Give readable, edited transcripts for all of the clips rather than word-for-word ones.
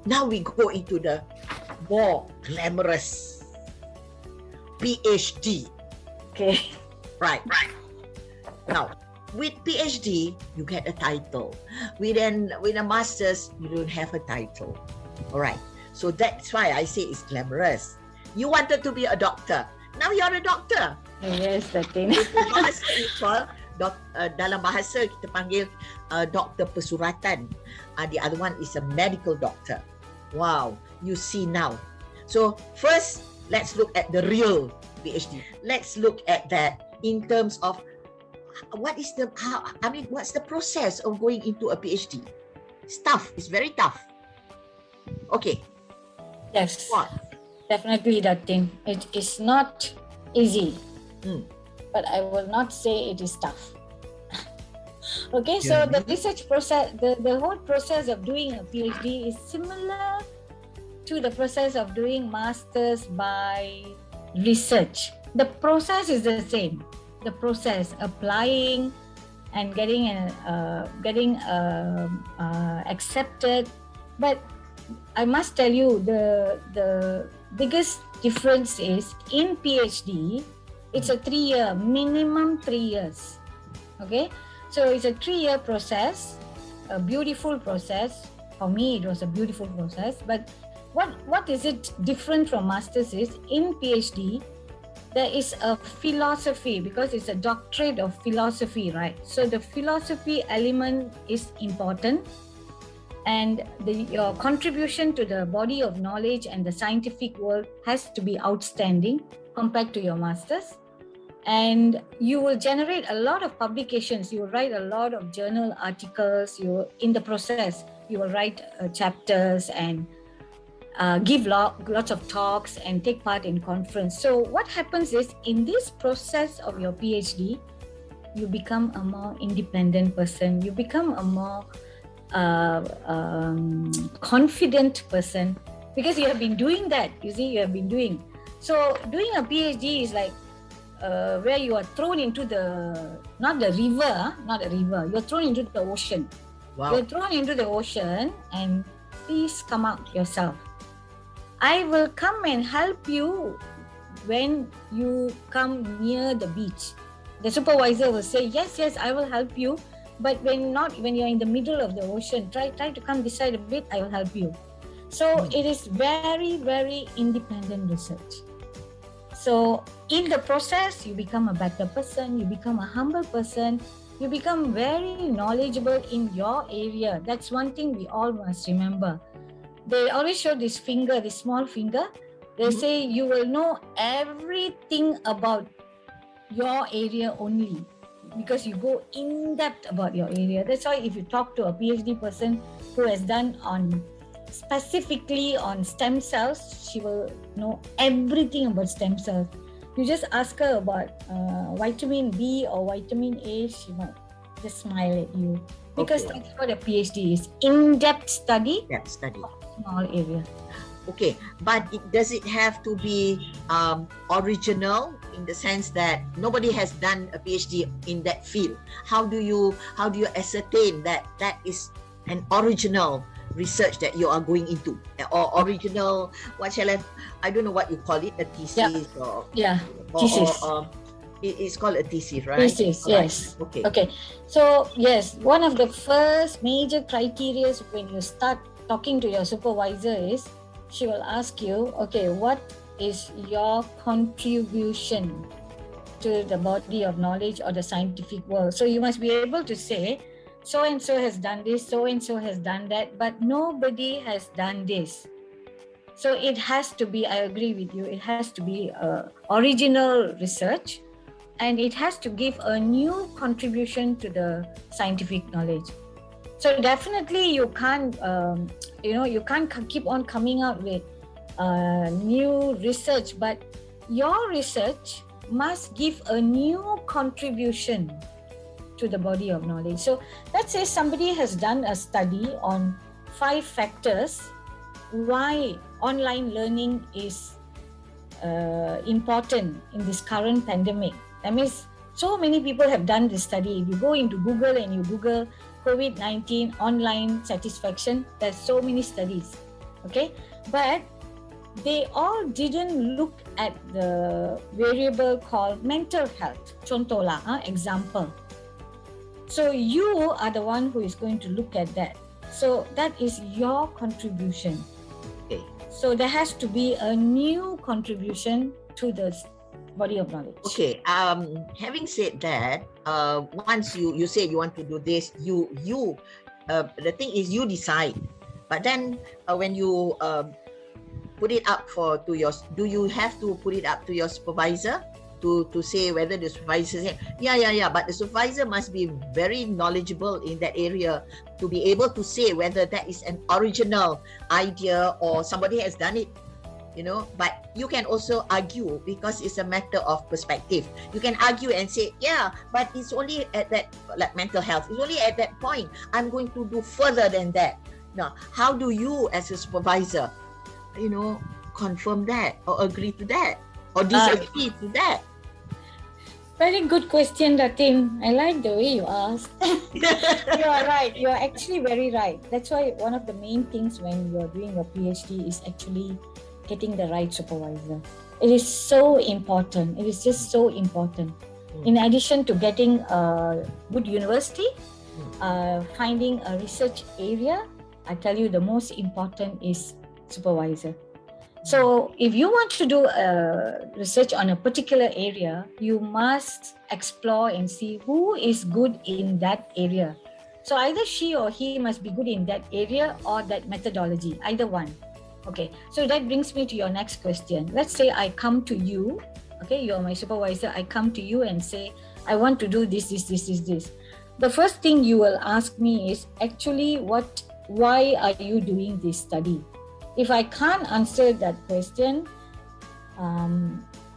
Now we go into the more glamorous PhD. Okay. Right. Now, with PhD, you get a title. With a master's, you don't have a title. All right. So that's why I say it's glamorous. You wanted to be a doctor. Now you're a doctor. Yes, Datin. Dalam bahasa kita panggil doktor pesuratan. The other one is a medical doctor. Wow, you see now. So first, let's look at the real PhD. Let's look at that in terms of what's the process of going into a PhD? It's tough. It's very tough. Okay. Yes. What? Definitely, Datin. It is not easy. But I will not say it is tough. Okay, so the research process, the whole process of doing a PhD is similar to the process of doing masters by research. The process is the same. The process, applying and getting accepted. But I must tell you, the biggest difference is in PhD, it's a 3-year, minimum 3 years. Okay, so it's a 3-year process, a beautiful process. For me, it was a beautiful process. But what is it different from masters is in PhD, there is a philosophy because it's a doctorate of philosophy, right? So the philosophy element is important, and your contribution to the body of knowledge and the scientific world has to be outstanding compared to your masters. And you will generate a lot of publications. You will write a lot of journal articles. In the process, you will write chapters and give lots of talks and take part in conference. So what happens is, in this process of your PhD, you become a more independent person. You become a more confident person because you have been doing that. You see, you have been doing. So doing a PhD is like where you are thrown into not a river, you're thrown into the ocean. Wow. You're thrown into the ocean and please come out yourself. I will come and help you when you come near the beach. The supervisor will say, yes, I will help you. But when you're in the middle of the ocean, try to come beside a bit, I will help you. So it is very, very independent research. So in the process, you become a better person, you become a humble person, you become very knowledgeable in your area. That's one thing we all must remember. They always show this small finger. They say you will know everything about your area only because you go in depth about your area. That's why if you talk to a PhD person who has done specifically on stem cells, she will know everything about stem cells. You just ask her about vitamin B or vitamin A, she might just smile at you. Because that's what a PhD is. In-depth study. Depth study. Of a small area. Okay, but does it have to be original in the sense that nobody has done a PhD in that field? How do you ascertain that is an original research that you are going into, or original? I don't know what you call it, a thesis thesis. It's called a thesis, right? Thesis, yes. Okay. So yes, one of the first major criteria when you start talking to your supervisor is she will ask you, okay, what is your contribution to the body of knowledge or the scientific world? So you must be able to say, so and so has done this, so and so has done that, but nobody has done this. So it has to be, I agree with you, it has to be original research, and it has to give a new contribution to the scientific knowledge. So definitely you can't, you can't keep on coming out with new research, but your research must give a new contribution to the body of knowledge. So let's say somebody has done a study on 5 factors why online learning is important in this current pandemic. That means so many people have done this study. If you go into Google and you Google COVID-19 online satisfaction, there's so many studies. Okay, but they all didn't look at the variable called mental health. Contoh lah, example. So you are the one who is going to look at that. So that is your contribution. Okay. So there has to be a new contribution to the body of knowledge. Okay. Having said that, once you say you want to do this, the thing is you decide. But then when you put it up do you have to put it up to your supervisor to say whether the supervisor say, yeah, but the supervisor must be very knowledgeable in that area to be able to say whether that is an original idea or somebody has done it, but you can also argue because it's a matter of perspective. You can argue and say, yeah, but it's only at that, like mental health, it's only at that point. I'm going to do further than that. Now, how do you as a supervisor, confirm that or agree to that or disagree to that? Very good question, Datin. I like the way you asked. You are right. You are actually very right. That's why one of the main things when you're doing your PhD is actually getting the right supervisor. It is so important. It is just so important. In addition to getting a good university, finding a research area, I tell you the most important is supervisor. So if you want to do research on a particular area, you must explore and see who is good in that area. So either she or he must be good in that area or that methodology, either one. Okay, so that brings me to your next question. Let's say I come to you, okay, you're my supervisor, I come to you and say, I want to do this. The first thing you will ask me is actually why are you doing this study? If I can't answer that question,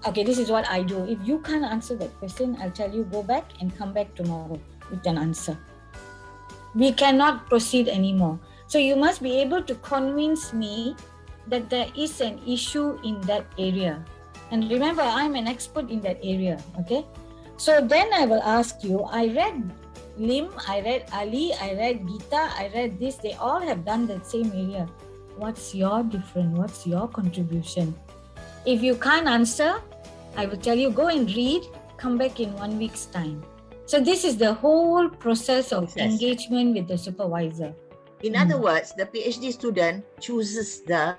okay, this is what I do. If you can't answer that question, I'll tell you go back and come back tomorrow with an answer. We cannot proceed anymore. So you must be able to convince me that there is an issue in that area. And remember, I'm an expert in that area, okay? So then I will ask you, I read Lim, I read Ali, I read Gita, I read this, they all have done that same area. What's your difference? What's your contribution? If you can't answer, I will tell you, go and read, come back in 1 week's time. So this is the whole process of engagement with the supervisor. In other words, the PhD student chooses the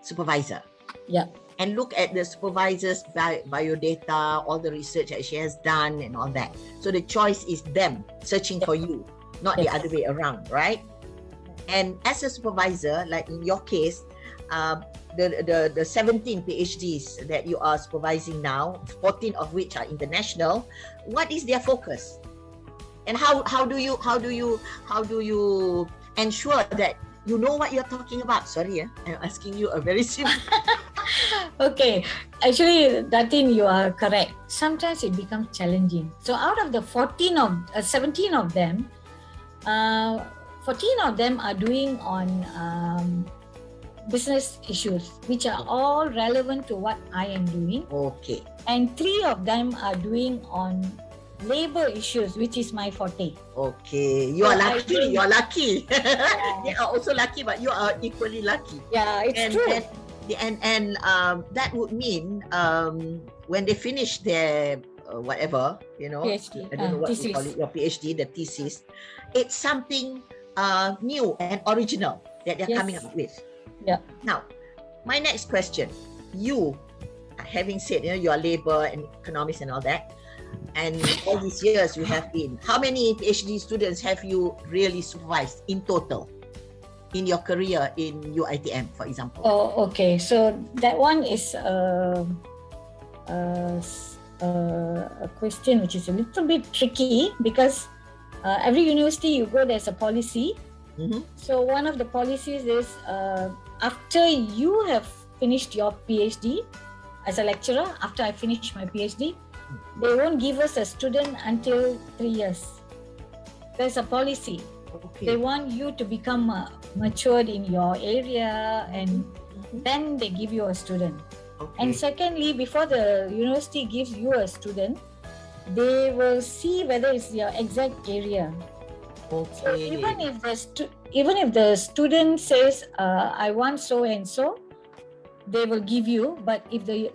supervisor. Yeah. And look at the supervisor's biodata, all the research that she has done and all that. So the choice is them searching for you, not the other way around, right? And as a supervisor, like in your case, the 17 PhDs that you are supervising now, 14 of which are international, what is their focus? And how do you ensure that you know what you're talking about? Sorry, I'm asking you a very simple. Okay, actually, Datin, you are correct. Sometimes it becomes challenging. So out of the 17 of them, 14 of them are doing on business issues, which are all relevant to what I am doing. Okay. And 3 of them are doing on labor issues, which is my forte. Okay, you are lucky. You are lucky. They are also lucky, but you are equally lucky. Yeah, it's true. And that would mean when they finish their whatever, PhD, I don't know what thesis. you call it, your PhD, the thesis, it's something new and original that they're coming up with. Yeah. Now, my next question, you, having said, you are labor and economics and all that, and all these years you have been, how many PhD students have you really supervised in total in your career in UiTM, for example? Oh, okay. So that one is a question which is a little bit tricky because every university you go, there's a policy. Mm-hmm. So one of the policies is after you have finished your PhD as a lecturer, after I finish my PhD, they won't give us a student until 3 years. There's a policy. Okay. They want you to become matured in your area and then they give you a student. Okay. And secondly, before the university gives you a student, they will see whether it's your exact area. So Okay. even if the student says, I want so and so, they will give you. But if the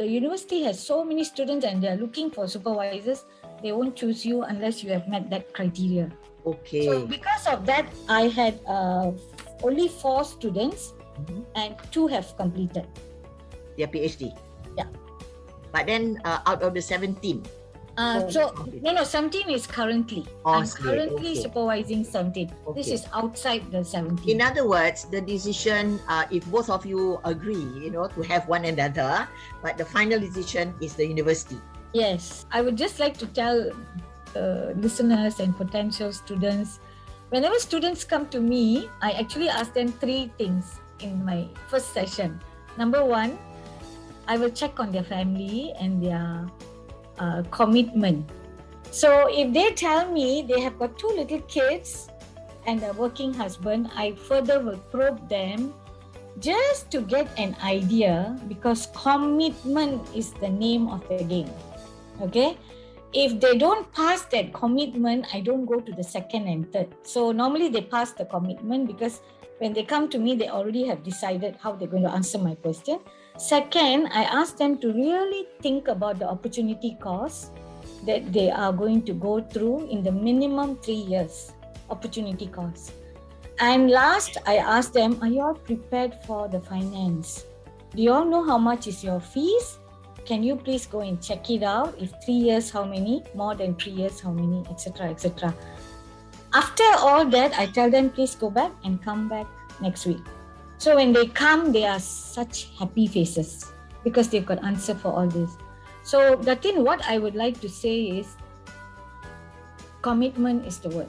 university has so many students and they are looking for supervisors, they won't choose you unless you have met that criteria. Okay. So because of that, I had only 4 students Mhm. and 2 have completed. Their PhD. Yeah. But then out of the 17. So 17 is currently. Oh, I'm currently okay. supervising 17. This Okay. is outside the 17. In other words, the decision, if both of you agree, to have one another, but the final decision is the university. Yes, I would just like to tell listeners and potential students, whenever students come to me, I actually ask them 3 things in my first session. Number 1, I will check on their family and their commitment. So if they tell me they have got 2 little kids and a working husband, I further will probe them just to get an idea, because commitment is the name of the game. Okay, if they don't pass that commitment, I don't go to the second and third. So normally they pass the commitment, because when they come to me, they already have decided how they're going to answer my question. Second, I ask them to really think about the opportunity cost that they are going to go through in the minimum 3 years, opportunity cost. And last, I ask them, are you all prepared for the finance? Do you all know how much is your fees? Can you please go and check it out? If 3 years, how many? More than 3 years, how many? Etc. etc. After all that, I tell them, please go back and come back next week. So when they come, they are such happy faces because they've got answer for all this. So the thing, what I would like to say is, commitment is the word.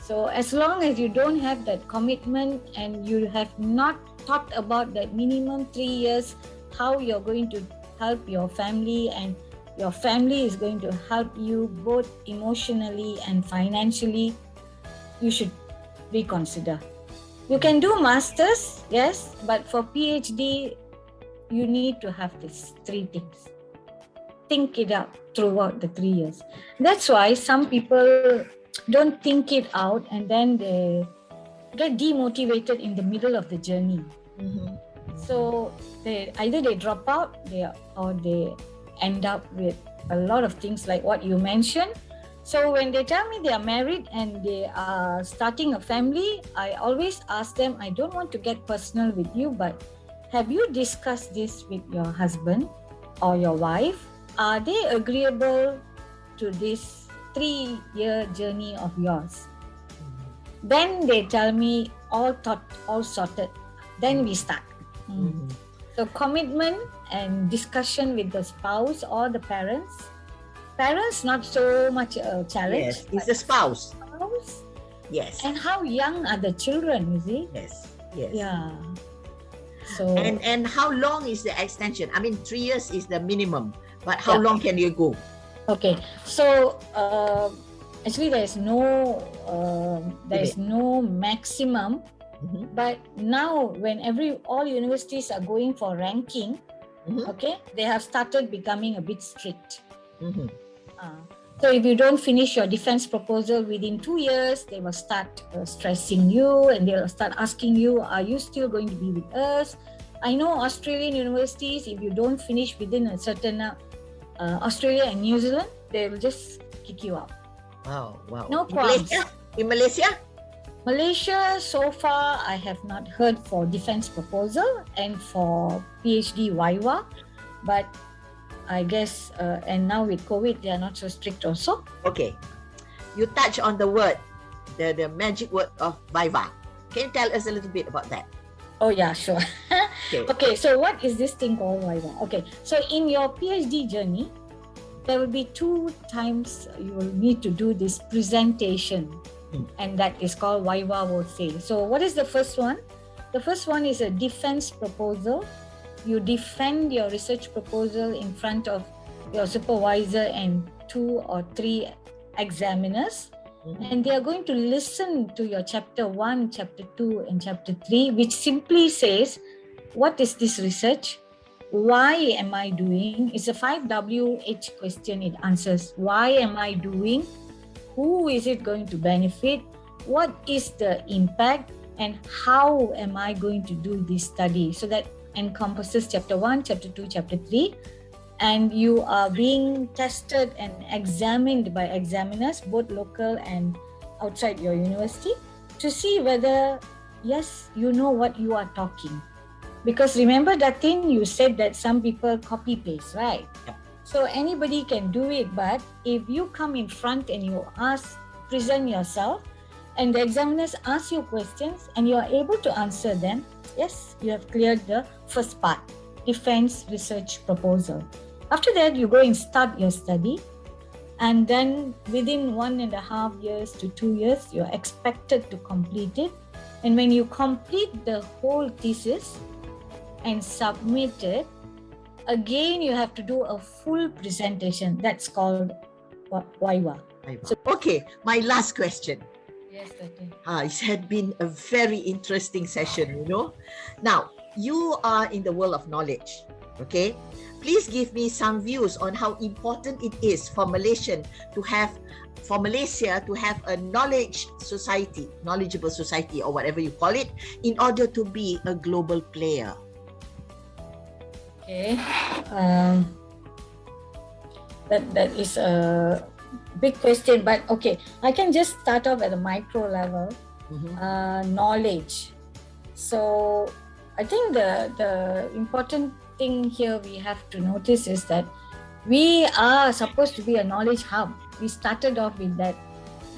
So as long as you don't have that commitment and you have not thought about that minimum 3 years, how you're going to help your family, and your family is going to help you both emotionally and financially, you should reconsider. You can do masters, yes, but for PhD, you need to have these 3 things. Think it out throughout the 3 years. That's why some people don't think it out, and then they get demotivated in the middle of the journey. Mm-hmm. So either they drop out, or they end up with a lot of things like what you mentioned. So when they tell me they are married and they are starting a family, I always ask them, I don't want to get personal with you, but have you discussed this with your husband or your wife? Are they agreeable to this 3-year journey of yours? Then they tell me all sorted. Then we start. Mm-hmm. So commitment and discussion with the spouse or the parents. Parents, not so much a challenge. Yes, it's the spouse. Spouse. Yes. And how young are the children, you see? Yes. Yes. Yeah. So And how long is the extension? I mean, 3 years is the minimum, but how Yeah. long can you go? okay. So actually, there is no maximum. Mm-hmm. But now, when all universities are going for ranking, Mm-hmm. okay, they have started becoming a bit strict. Mm-hmm. So if you don't finish your defense proposal within 2 years, they will start stressing you, and they will start asking you, are you still going to be with us? I know Australian universities, if you don't finish within a certain Australia and New Zealand, they will just kick you out. Wow. No In qualms. Malaysia? In Malaysia? Malaysia, so far, I have not heard for defense proposal and for PhD Viva, but I guess, and now with COVID, they are not so strict also. Okay. You touch on the word, the magic word of Viva. Can you tell us a little bit about that? Oh yeah, sure. Okay. Okay, so what is this thing called Viva? Okay, so in your PhD journey, there will be 2 times you will need to do this presentation, and that is called Viva Voce. So what is the first one? The first one is a defense proposal. You defend your research proposal in front of your supervisor and 2 or 3 examiners, and they are going to listen to your chapter 1, chapter 2, and chapter 3, which simply says, what is this research? Why am I doing? It's a 5WH question. It answers, why am I doing? who is it going to benefit, what is the impact, and how am I going to do this study. So that encompasses chapter 1, chapter 2, chapter 3. And you are being tested and examined by examiners, both local and outside your university, to see whether, yes, you know what you are talking. Because remember that thing you said that some people copy paste, right? Yeah. So anybody can do it, but if you come in front and you present yourself, and the examiners ask you questions and you are able to answer them, yes, you have cleared the first part, defense research proposal. After that, you go and start your study, and then within 1.5 years to 2 years, you're expected to complete it. And when you complete the whole thesis and submit it, again, you have to do a full presentation. That's called Viva. Okay, my last question. Yes, Dr. It had been a very interesting session, Now, you are in the world of knowledge, okay? Please give me some views on how important it is for Malaysia to have a knowledgeable society, or whatever you call it, in order to be a global player. Okay, that is a big question, but okay, I can just start off at the micro level. Knowledge. So I think the important thing here we have to notice is that we are supposed to be a knowledge hub. We started off with that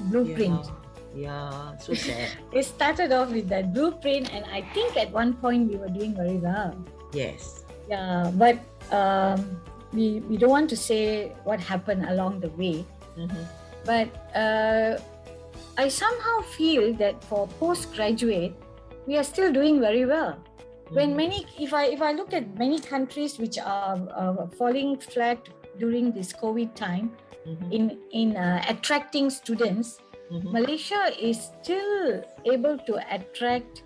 blueprint. Yeah, so sad. We started off with that blueprint, and I think at one point we were doing very well. Yes. Yeah, but we don't want to say what happened along the way. But I somehow feel that for postgraduate, we are still doing very well. When if I look at many countries which are falling flat during this COVID time, in attracting students, Malaysia is still able to attract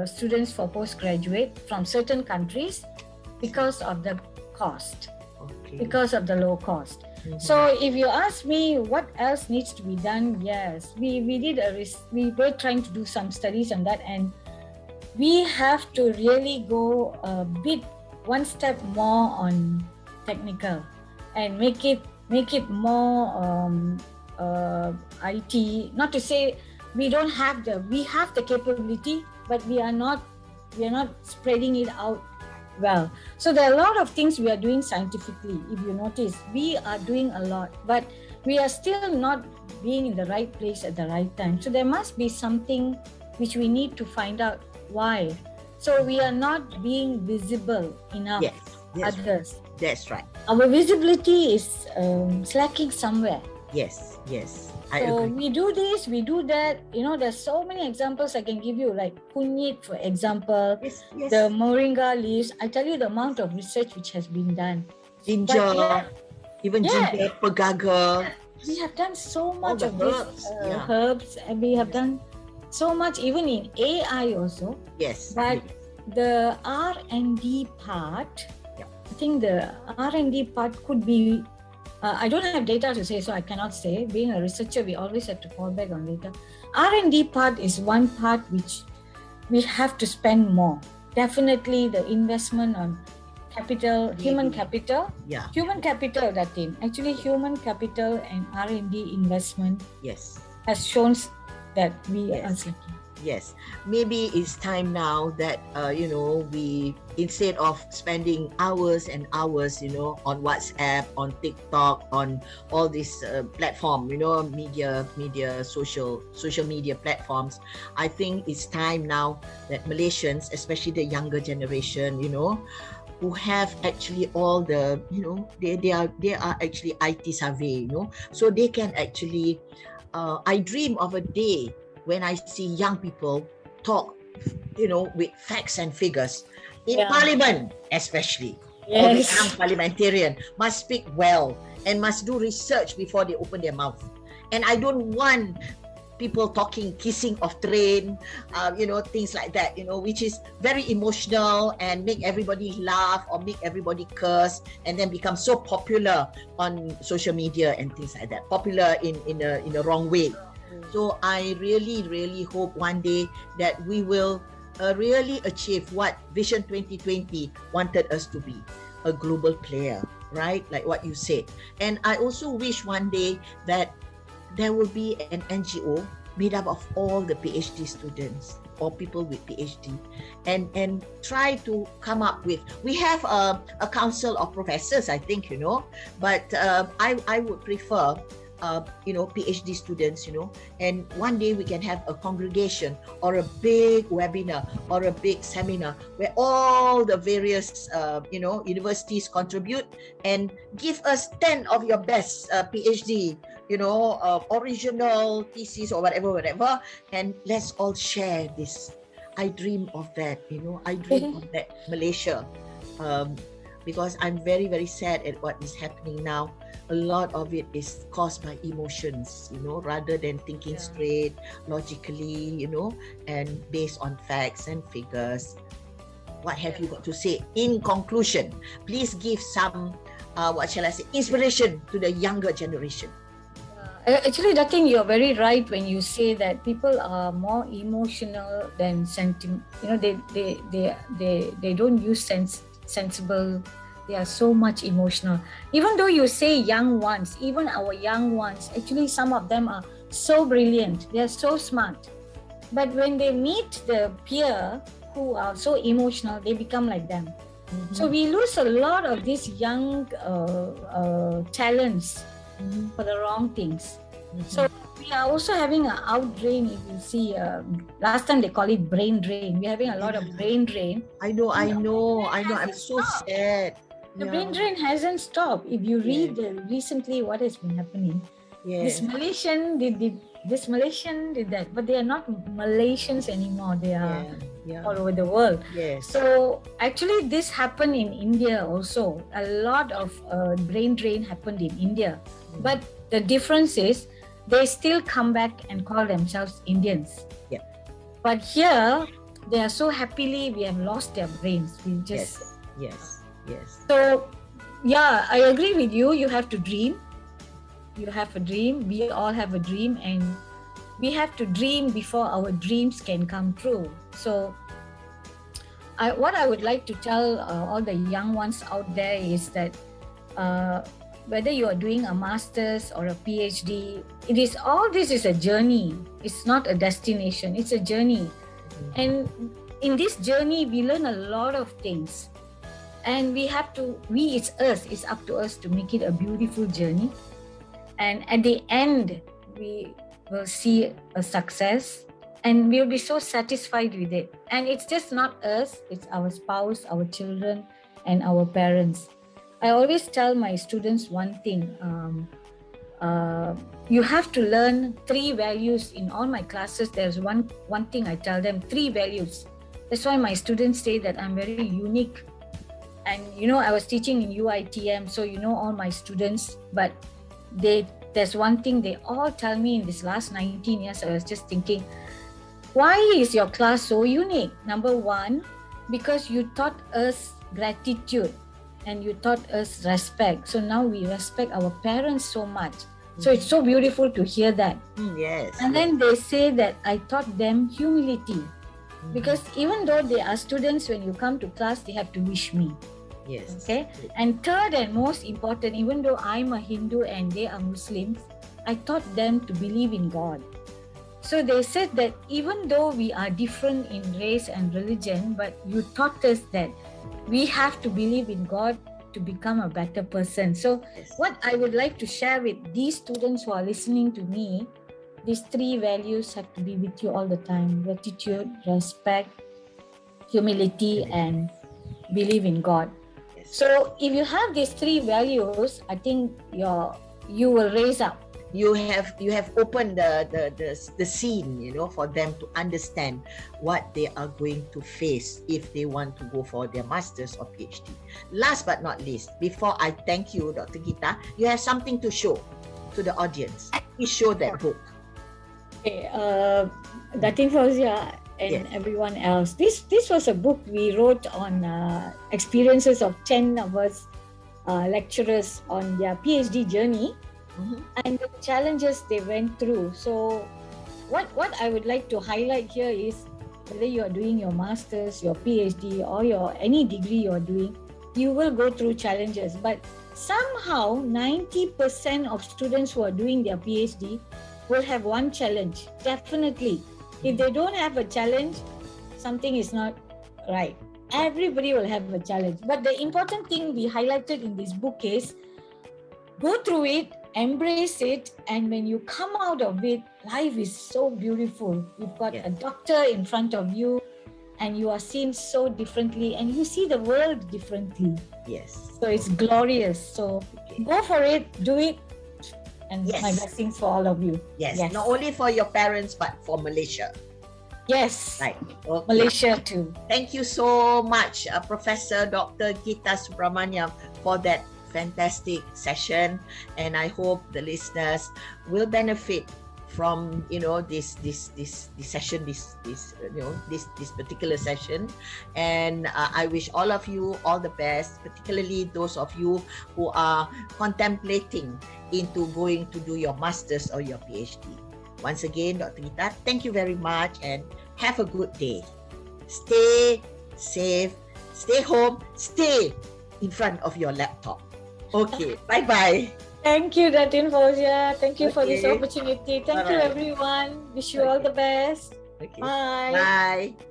students for postgraduate from certain countries because of the cost, because of the low cost. So if you ask me what else needs to be done, yes, we were trying to do some studies on that, and we have to really go one step more on technical and make it more IT. Not to say we have the capability, but we are not spreading it out well. So there are a lot of things we are doing scientifically. If you notice, we are doing a lot, but we are still not being in the right place at the right time. So there must be something which we need to find out why. So we are not being visible enough. Yes, others. Right. That's right. Our visibility is slacking somewhere. Yes. I So agree. we do this, we do that. There's so many examples I can give you, like kunyit, for example. Yes. The moringa leaves. I tell you the amount of research which has been done. Ginger, ginger, pegaga. We have done so much of herbs. these herbs, and we have done so much even in AI also. Yes. But the R&D part, I think the R&D part could be, I don't have data to say, so I cannot say. Being a researcher, we always have to fall back on data. R&D part is one part which we have to spend more. Definitely the investment on capital, human capital. Yeah. Human capital, that thing. Actually, human capital and R&D investment has shown that we are slacking. Yes, maybe it's time now that we, instead of spending hours and hours on WhatsApp, on TikTok, on all these platform, media social media platforms, I think it's time now that Malaysians, especially the younger generation, who have actually all the they are actually IT savvy, so they can actually I dream of a day when I see young people talk, with facts and figures in Parliament, especially. Yes. Or the young parliamentarian must speak well and must do research before they open their mouth. And I don't want people talking, kissing off train, things like that, which is very emotional and make everybody laugh or make everybody curse, and then become so popular on social media and things like that. Popular in a wrong way. So I really, really hope one day that we will really achieve what Vision 2020 wanted us to be, a global player, right? Like what you said. And I also wish one day that there will be an NGO made up of all the PhD students or people with PhD, and try to come up with, we have a council of professors, I think, but I would prefer PhD students, and one day we can have a congregation or a big webinar or a big seminar where all the various, universities contribute and give us 10 of your best PhD, original thesis or whatever, and let's all share this. I dream of that, I dream of that Malaysia, because I'm very, very sad at what is happening now. A lot of it is caused by emotions, rather than thinking straight, logically, and based on facts and figures. What have you got to say? In conclusion, please give some, inspiration to the younger generation. Actually, Datin, you're very right when you say that people are more emotional than sentiment. They don't use sensible. They are so much emotional. Even though you say young ones, even our young ones, actually some of them are so brilliant. They are so smart. But when they meet the peer who are so emotional, they become like them. Mm-hmm. So we lose a lot of these young talents for the wrong things. Mm-hmm. So we are also having an out drain. If you see, last time they call it brain drain. We're having a lot of brain drain. I know. I'm so sad. The brain drain hasn't stopped. If you read recently what has been happening, this Malaysian did this, Malaysian did that, but they are not Malaysians anymore. They are all over the world. Yes. So actually this happened in India also. A lot of brain drain happened in India. But the difference is they still come back and call themselves Indians. Yeah. But here, they are so happily, we have lost their brains. We just... Yes. So, I agree with you. You have to dream. You have a dream. We all have a dream, and we have to dream before our dreams can come true. So, what I would like to tell all the young ones out there is that whether you are doing a master's or a PhD, this is a journey. It's not a destination. It's a journey. And in this journey, we learn a lot of things. And it's us. It's up to us to make it a beautiful journey. And at the end, we will see a success and we'll be so satisfied with it. And it's just not us, it's our spouse, our children, and our parents. I always tell my students one thing. You have to learn 3 values in all my classes. There's one thing I tell them, 3 values. That's why my students say that I'm very unique. And I was teaching in UITM, so all my students, but there's one thing they all tell me in this last 19 years. I was just thinking, why is your class so unique? Number 1, because you taught us gratitude and you taught us respect. So now we respect our parents so much. So it's so beautiful to hear that. Yes. And then they say that I taught them humility. Because even though they are students, when you come to class, they have to wish me. Yes. Okay. And third and most important, even though I'm a Hindu and they are Muslims, I taught them to believe in God. So they said that even though we are different in race and religion, but you taught us that we have to believe in God to become a better person. So what I would like to share with these students who are listening to me, these 3 values have to be with you all the time: gratitude, respect, humility, and believe in God. So if you have these 3 values, I think you will raise up. You have opened the scene, for them to understand what they are going to face if they want to go for their master's or PhD. Last but not least, before I thank you, Dr. Gita, you have something to show to the audience. Please show that book. Okay, Datin Fauzia and Yes. everyone else. This was a book we wrote on experiences of 10 of us lecturers on their PhD journey Mhm. and the challenges they went through. So what I would like to highlight here is whether you are doing your master's, your PhD, or your any degree you are doing, you will go through challenges. But somehow 90% of students who are doing their PhD will have one challenge. Definitely. If they don't have a challenge, something is not right. Everybody will have a challenge. But the important thing we highlighted in this book is go through it, embrace it, and when you come out of it, life is so beautiful. You've got Yes. a doctor in front of you, and you are seen so differently, and you see the world differently. Yes. So it's glorious. So Okay. go for it, do it, and Yes. my blessings for all of you. Yes. Yes. Not only for your parents, but for Malaysia. Yes, Right. Okay. Malaysia too. Thank you so much, Professor Dr. Gita Subramaniam, for that fantastic session. And I hope the listeners will benefit from this session, this particular session. And I wish all of you all the best, particularly those of you who are contemplating into going to do your master's or your PhD. Once again, Dr. Gita, thank you very much and have a good day. Stay safe, stay home, stay in front of your laptop. Okay, bye-bye. Thank you, Datin Fauzia. Thank you for this Okay. opportunity. Thank you, Alright. everyone. Wish you all the best. Okay. Bye. Bye.